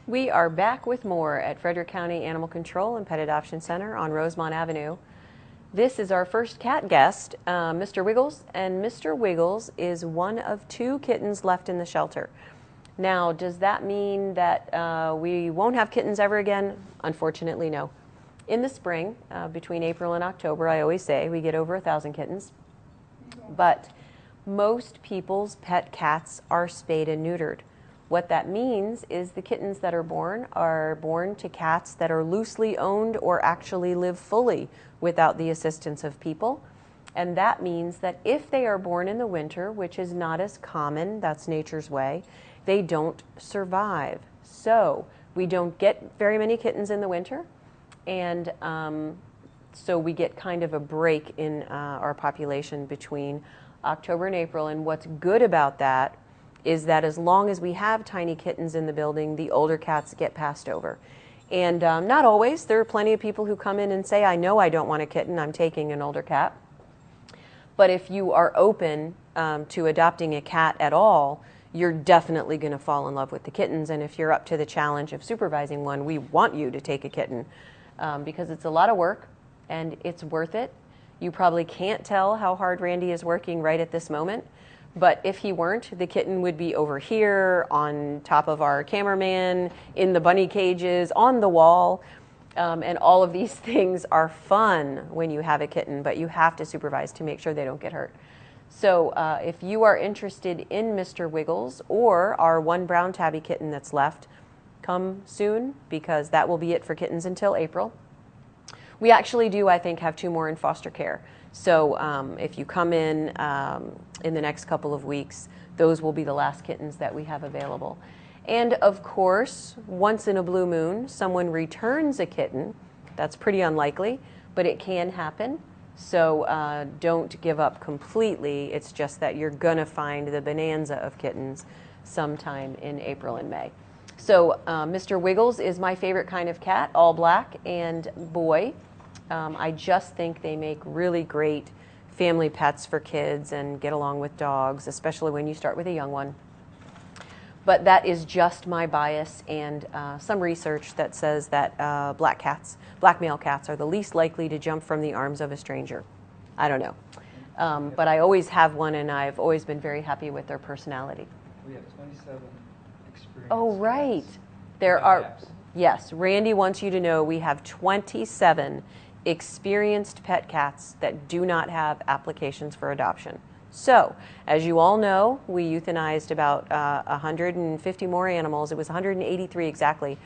We are back with more at Frederick County Animal Control and Pet Adoption Center on Rosemont Avenue. This is our first cat guest, Mr. Wiggles, and Mr. Wiggles is one of 2 kittens left in the shelter. Now, does that mean that we won't have kittens ever again? Unfortunately, no. In the spring, between April and October, I always say we get over 1,000 kittens, but most people's pet cats are spayed and neutered. What that means is the kittens that are born to cats that are loosely owned or actually live fully without the assistance of people. And that means that if they are born in the winter, which is not as common, that's nature's way, they don't survive. So we don't get very many kittens in the winter, and so we get kind of a break in our population between October and April. And what's good about that is that as long as we have tiny kittens in the building, the older cats get passed over. And not always. There are plenty of people who come in and say, I know I don't want a kitten, I'm taking an older cat. But if you are open to adopting a cat at all, you're definitely going to fall in love with the kittens. And if you're up to the challenge of supervising one, we want you to take a kitten because it's a lot of work and it's worth it. You probably can't tell how hard Randy is working right at this moment. But if he weren't, the kitten would be over here, on top of our cameraman, in the bunny cages, on the wall. And all of these things are fun when you have a kitten, but you have to supervise to make sure they don't get hurt. So if you are interested in Mr. Wiggles or our 1 brown tabby kitten that's left, come soon, because that will be it for kittens until April. We actually do, I think, have 2 more in foster care. So if you come in the next couple of weeks, those will be the last kittens that we have available. And of course, once in a blue moon, someone returns a kitten. That's pretty unlikely, but it can happen. So don't give up completely. It's just that you're going to find the bonanza of kittens sometime in April and May. So Mr. Wiggles is my favorite kind of cat, all black and boy. I just think they make really great family pets for kids and get along with dogs, especially when you start with a young one. But that is just my bias and some research that says that black male cats are the least likely to jump from the arms of a stranger. I don't know. But I always have one, and I've always been very happy with their personality. We have 27 experienced Oh, right. cats. There Yeah, are, yes. yes, Randy wants you to know we have 27 experienced pet cats that do not have applications for adoption. So, as you all know, we euthanized about 150 more animals. It was 183 exactly.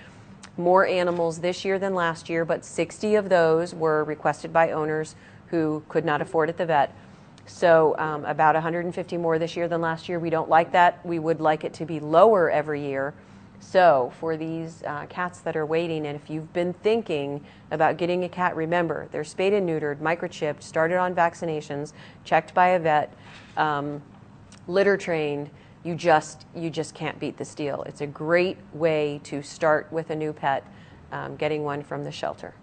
More animals this year than last year, but 60 of those were requested by owners who could not afford at the vet. So about 150 more this year than last year. We don't like that. We would like it to be lower every year. So for these cats that are waiting, and if you've been thinking about getting a cat, remember, they're spayed and neutered, microchipped, started on vaccinations, checked by a vet, litter trained. You just can't beat this deal. It's a great way to start with a new pet, getting one from the shelter.